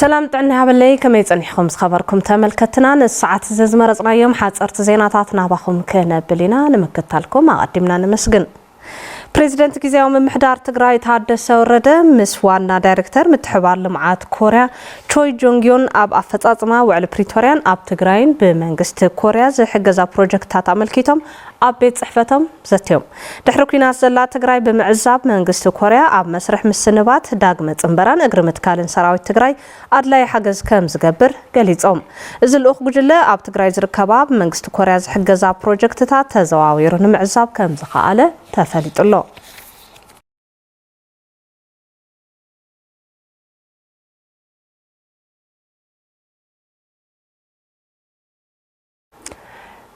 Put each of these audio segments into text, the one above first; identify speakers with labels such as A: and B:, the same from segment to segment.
A: سلام طعنا هبلي كما يصنحكم خبركم تملكتنا الساعات زمرصنا يوم حاصرت زيناتاتنا باخم كنبلينا نمكتالكم قدمنا نمسجن بريزيدنت كيزاو ممحدار تግራይ ታደሰ ወረደ ምስ ዋና ዳይሬክተር ምትሕባር ልምዓት ኮርያ ቾይ ጆንግዮን ኣብ ኣፈጻጽማ ውዕል ፕሪቶሪያን ኣብ ትግራይን ብመንግስቲ ኮርያ ዝሕገዛ ፕሮጀክትታት ኣመልኪቶም ኣብ ቤት ጽሕፈቶም ዘትዮም ድሕሪ ኩናት ዘላ ትግራይ ብምዕዛብ መንግስቲ ኮርያ ኣብ መስርሕ ምስንባት ዳግመ ጽንበራን እግሪ ምትካልን ሰራዊት ትግራይ ኣድላይ ሓገዝ ከም ዝገብር ገሊጾም እዚ ልኡኽ ጉጅለ ኣብ ትግራይ ዝርከባ መንግስቲ ኮርያ ዝሕገዛ ፕሮጀክትታት ተዘዋዊሩ ንምዕዛብ ከም ዝኸኣለ ተፈሊጡሎ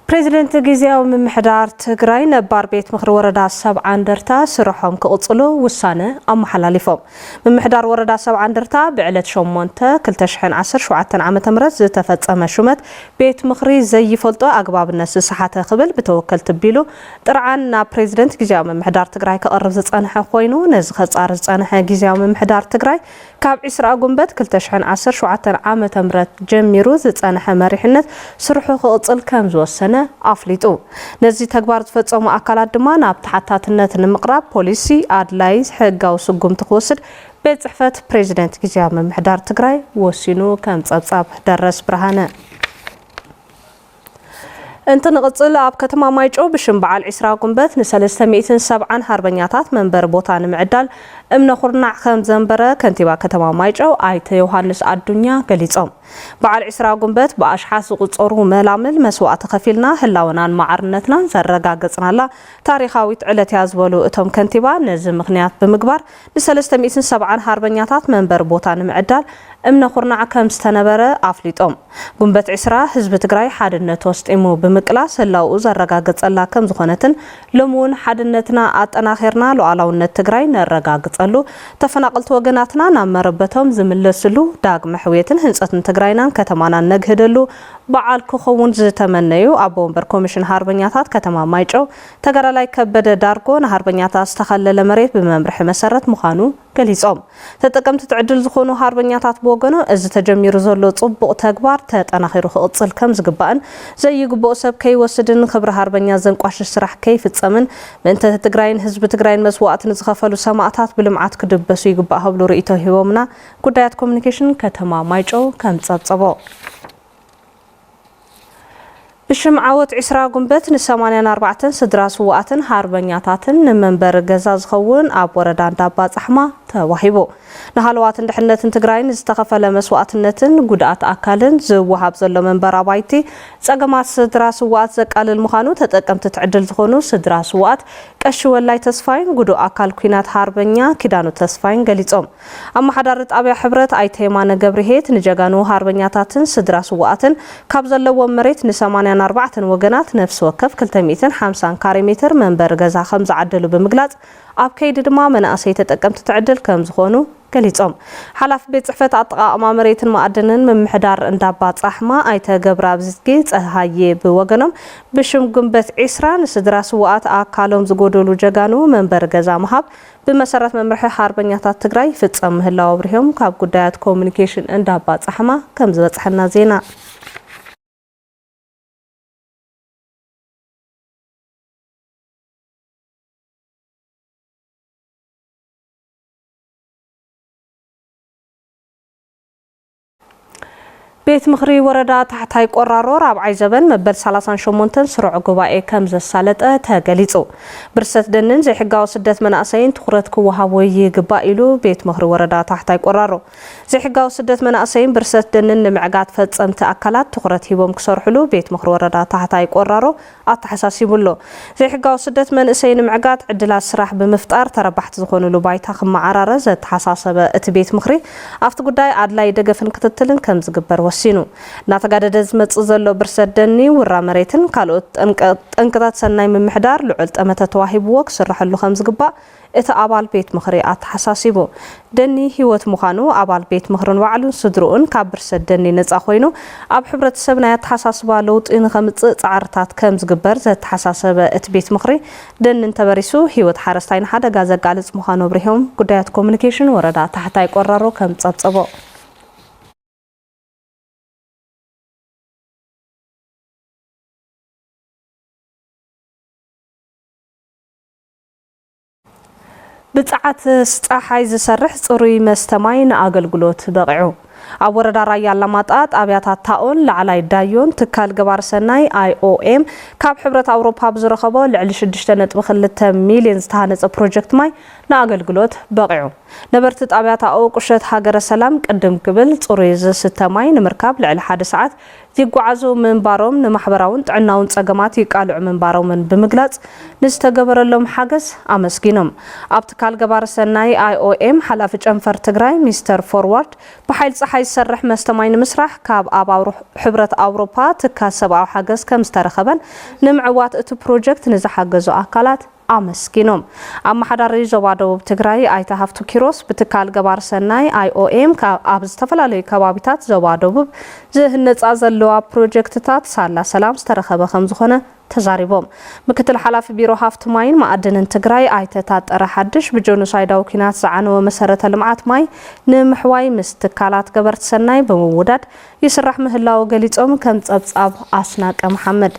A: بريزيدنت كيزاو ممحدار تግራይ ነባር ቤት ምክሪ ወረዳ 70 እንደርታ ስርሖም ክቕጽሉ ውሳነ ኣመሓላሊፎም መምሕዳር ወረዳ 70 እንደርታ ብዕለት 8 2017 ዓመተ ምህረት ዝተፈጸመ ሹመት ቤት ምክሪ ዘይፈልጦ ኣግባብነት ዝሰሓተ ክብል ብተወከልቲ ቢሉ ጥርዓን ና ፕሬዝደንት ጊዜያዊ መምሕዳር ትግራይ ከቕርብ ዝጸንሐ ኮይኑ ነዚ ኸጻር ዝጸንሐ ጊዜያዊ መምሕዳር ትግራይ ካብ 20 ጉንበት 2017 ዓመተ ምህረት ጀሚሩ ዝጸንሐ መሪሕነት ስርሑ ክቕጽል ከም ዝወሰነ ኣፍሊጡ ነዚ ተግባር ዝፈጸሙ ኣካላት ድማ ናብ ተሓታትነት ንምቕራብ ፖሊሲ ኣድላይ ሕጋዊ ስጉምቲ ክወስድ ቤት ጽሕፈት ፕሬዝደንት ጊዜያዊ መምሕዳር ትግራይ ወሲኑ ከም ጸብጻብ ደረስ ብርሃነ انت نقصل اب كتما مايچو بشم بعل 20 ጉንበት ن370 ሃርበኛታት መንበር ቦታ ንምዕዳል እምነ ኹርናዕ ከም ዘንበረ ከንቲባ ከተማ ማይጨው ኣይተ ዮሐንስ አዱኛ ገሊጾም بعل 20 ጉንበት በአሽሓስ ቁጽሩ መላምል መስዋዕት ከፊልና ህላውናን ማዕርነትና ዘረጋግጽናላ ታሪኻዊት ዕለት ያዝበሉ እቶም ከንቲባ ነዚ ምኽንያት ብምግባር ን370 ሃርበኛታት መንበር ቦታ ንምዕዳል እምነ ኹርናዕ ከም ዝተነበረ ኣፍሊጦም ጉንበት 20 ህዝብ ትግራይ ሓድነት ወስጢሙ ብምቅላስ ህላው ዘረጋግጸላ ከም ዝኾነትን ለሙን ሓድነትና ኣጠናኺርና ሉዓላውነት ትግራይ ነረጋግጸሉ ተፈናቀልቲ ወገናትና ናብ መረበቶም ዝምለስሉ ዳግመ ሕውየትን ህንጸትን ትግራይናን ከተማናን ነግህደሉ በዓል ክኸውን ዝተመነዩ ኣቦ ወንበር ኮሚሽን ሃርበኛታት ከተማ ማይጨው ተጋዳላይ ከበደ ዳርጎ ንሃርበኛታት ዝተኸለለ መሬት ብመምርሒ መሰረት ምዃኑ ገሊጾም ተጠቀምቲ ትዕድል ዝኾኑ ሃርበኛታት ብወገኖ እዚ ተጀሚሩ ዘሎ ጽቡቕ ተግባር ተጠናኺሩ ክቕጽል ከም ዝግባእን ዘይግባእ ሰብ ከይወስድን ክብሪ ሃርበኛ ዘንቋሽሽ ስራሕ ከይፍጸምን ምእንተ ትግራይን ህዝቢ ትግራይን መስዋዕትን ዝኸፈሉ ሰማዕታት ብልምዓት ክድበሱ ይግባእ ሀብሉ ርእይቶ ሂቦምና ጉዳያት ኮሙኒኬሽን ከተማ ማይጨው ከም ጸብጸቦ بشم عوت 20 ጉንበት ن84 ስድራ ስዋዕትን ሃርበኛታትን ንመንበር ገዛ ዝኸውን ኣብ ወረዳ እንዳባ ጻሕማ ተዋሂቦ ንሃለዋት እንድሕነትን ትግራይን ዝተኸፈለ መስዋዕትነትን ጉድኣት ኣካልን ዝወሃብ ዘሎ መንበር ኣባይቲ ጸገማት ስድራ ስዋዕት ዘቃልል ምዃኑ ተጠቀምቲ ትዕድል ዝኾኑ ስድራ ስዋዕት ቀሺ ወላይ ተስፋይን ጉዱእ ኣካል ኩናት ሃርበኛ ኪዳኑ ተስፋይን ገሊጾም ኣመሓዳሪ ጣብያ ሕብረት ኣይተየማነ ገብርሄት ንጀጋኑ ሃርበኛታትን ስድራ ስዋዕትን ካብ ዘለዎም መሬት ን84 ወገናት ነፍሲ ወከፍ 250 ካሬ ሜትር መንበር ገዛ ከም ዝዓደሉ ብምግላጽ ኣብ ከይዲ ድማ መናእሰይ ተጠቀምቲ ትዕድል ከም ዝኾኑ ገሊጾም ሓላፍ ቤት ጽሕፈት ኣጠቓቕማ መሬትን ማዕድንን መምሕዳር እንዳባ ጻሕማ ኣይተገብራ ብዝጊ ፀሃየ ብወገኖም ብሽም ጉንበት 20 ንስድራ ስዋዕት ኣካሎም ዝጎደሉ ጀጋኑ መንበር ገዛ መሃብ ብመሰረት መምርሒ ሃርበኛታት ትግራይ ፍጸም ምህላው ኣብርሆም ካብ ጉዳያት ኮሙኒኬሽን እንዳባ ጻሕማ ከም ዝበጽሐና ዜና ቤት ምክሪ ወረዳ ታሕታይ ቆራሮ ራብዓይ ዘበን መበል 38 ስሩዕ ጉባኤ ከም ዘሳለጠ ተገሊጹ ብርሰት ደንን ዘይሕጋዊ ስደት መናእሰይን ትኹረት ክወሃቦ ይግባእ ኢሉ ቤት ምክሪ ወረዳ ታሕታይ ቆራሮ ዘይሕጋዊ ስደት መናእሰይን ብርሰት ደንን ንምዕጋት ፈጸምቲ ኣካላት ትኹረት ሂቦም ክሰርሕሉ ቤት ምክሪ ወረዳ ታሕታይ ቆራሮ ኣተሓሳሲቡሎ ዘይሕጋዊ ስደት መንእሰይን ንምዕጋት ዕድላት ስራሕ ብምፍጣር ተረባሕቲ ዝኾኑሉ ባይታ ክመዓራረ ዘተሓሳሰበ እቲ ቤት ምክሪ ኣብቲ ጉዳይ ኣድላይ ደገፍን ክትትልን ከም ዝግበር ወሲኑ ናተጋደደ ዝመጽእ ዘሎ ብርሰት ደኒ ውራ መሬትን ካልኦት ጠንቅታት ሰናይ ምምሕዳር ልዑል ጠመተ ተዋሂብዎ ክስርሐሉ ከም ዝግባእ እቲ ኣባል ቤት ምክሪ ኣተሓሳሲቡ ደኒ ህይወት ምዃኑ ኣባል ቤት ምክርን ባዕሉን ስድሩኡን ካብ ብርሰት ደኒ ነጻ ኮይኑ ኣብ ሕብረተሰብ ናይ ኣተሓሳስባ ለውጢ ንኸምጽእ ጻዕርታት ከም ዝግበር ዘተሓሳሰበ እቲ ቤት ምክሪ ደንን ተበሪሱ ህይወት ሓረስታይ ንሓደጋ ዘጋልጽ ምዃኑ ኣብርሆም ጉዳያት ኮሙኒኬሽን ወረዳ ታሕታይ ቆራሮ ከም ጸብጸቦ ብጽዓት ስጣሓይ ዝሰርሕ ጽሩይ መስተማይ ንኣገልግሎት በቂዑ ኣብ ወረዳ ራያ ኣላማጣ ጣብያታት ታኦን ላዕላይ ዳዮን ትካል ገባር ሰናይ IOM ካብ ሕብረት ኣውሮፓ ብዝረኸቦ ልዕሊ 6.2 ሚልዮን ዝተሃነጸ ፕሮጀክት ማይ ንኣገልግሎት በቂዑ ነበርቲ ጣብያት ኣኦ ቁሸት ሃገረ ሰላም ቅድም ክብል ጽሩይ ዝስተ ማይ ንምርካብ ልዕሊ 1 ሰዓት ይጓዓዙ ምንባሮም ንማሕበራውን ጥዕናውን ጸገማት ይቃልዑ ምንባሮምን ብምግላጽ ንዝተገበረሎም ሓገዝ ኣመስጊኖም ኣብ ትካል ገባር ሰናይ IOM ሓላፊ ጨንፈር ትግራይ ሚስተር ፎርዋርድ በሓይል ፀሓይ ዝሰርሕ መስተማይ ንምስራሕ ካብ ኣብ ሕብረት ኣውሮፓ ትካል ሰብኣዊ ሓገዝ ከም ዝተረኸበን ንምዕዋት እቲ ፕሮጀክት ንዝሓገዙ ኣካላት ኣመስኪኖም ኣብ ማሕዳሪ ዞባ ደቡብ ትግራይ ኣይተ ሃፍቱ ኪሮስ ብትካል ገባር ሰናይ IOM ኣብ ዝተፈላለዩ ከባቢታት ዞባ ደቡብ ዝህነፃ ዘለዋ ፕሮጀክትታት ሳላ ሰላም ዝተረኸበ ከም ዝኾነ ተዛሪቦም ምክትል ሓላፊ ቢሮ ሃፍቲ ማይን ማዕድንን ትግራይ ኣይተ ታጠረ ሓድሽ ብጆኖሳይዳዊ ኩናት ዝዓነወ መሰረተ ልምዓት ማይ ንምሕዋይ ምስ ትካላት ገበርቲ ሰናይ ብምውዳድ ይስራሕ ምህላው ገሊጾም ከም ጸብጻብ ኣስናቀ መሐመድ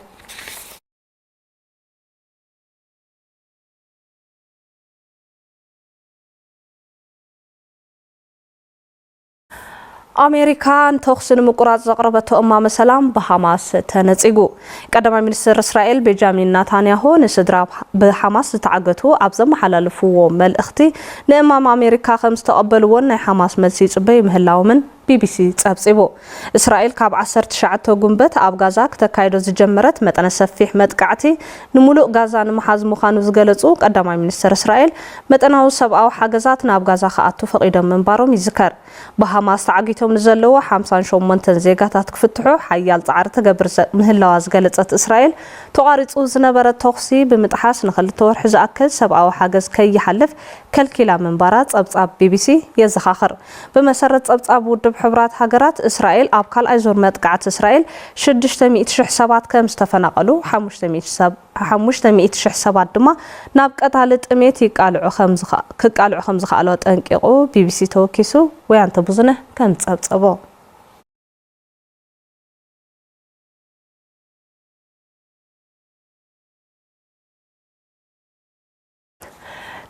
A: أمريكان تخصن مقراط زقربة أمام سلام بحماس تنصيغو قدما منستر إسرائيل بنيامين نتنياهو نسدرا بحماس تعقتو أبزم حللفو ملأختي نأمام أمريكا خمس تقبلون ناي حماس ملسي صبي مهلاو من BBC تصبصبو إسرائيل كاب 19 ጉንበት ኣብ ጋዛ ከተካይዶ ዝጀመረት መጠነ ሰፊሕ መጥቃዕቲ ንሙሉእ ጋዛ ንምሓዝ ምዃኑ ዝገለጹ ቀዳማይ ሚኒስትር እስራኤል መጠናዊ ሰብኣዊ ሓገዛት ናብ ጋዛ ከኣቱ ፈቂዶም ምንባሮም ይዝከር ብሃማስ ተዓጊቶም ንዘለዉ 58 ዜጋታት ክፍትሑ ሓያል ጻዕሪ ተገብር ምህላዋ ዝገለጸት እስራኤል ተቋሪጹ ዝነበረ ተኽሲ ብምጥሓስ ንኽልተ ወርሒ ዝኣክል ሰብኣዊ ሓገዝ ከይሓልፍ ከልኪላ ምንባራ ጸብጻብ BBC የዘኻኽር ብመሰረት ጸብጻብ ውድብ ሕብራት ሃገራት እስራኤል ኣብ ካልኣይ ዞር መጥቃዕቲ እስራኤል 600,000 ሰባት ከም ዝተፈናቀሉ 500,000 ሰባት ድማ ናብ ቀታሊ ጥሜት ይቃልዑ ከም ዝኽኣሉ ጠንቂቁ BBC ተወኪሱ ወያንተ ብዙነህ ከም ጸብጸቦ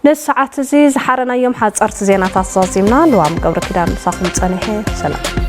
A: نسعة زي زحرنا يوم حد صارت زينات الصازمنا لو عم قبر كده نساخن صنيحة سلام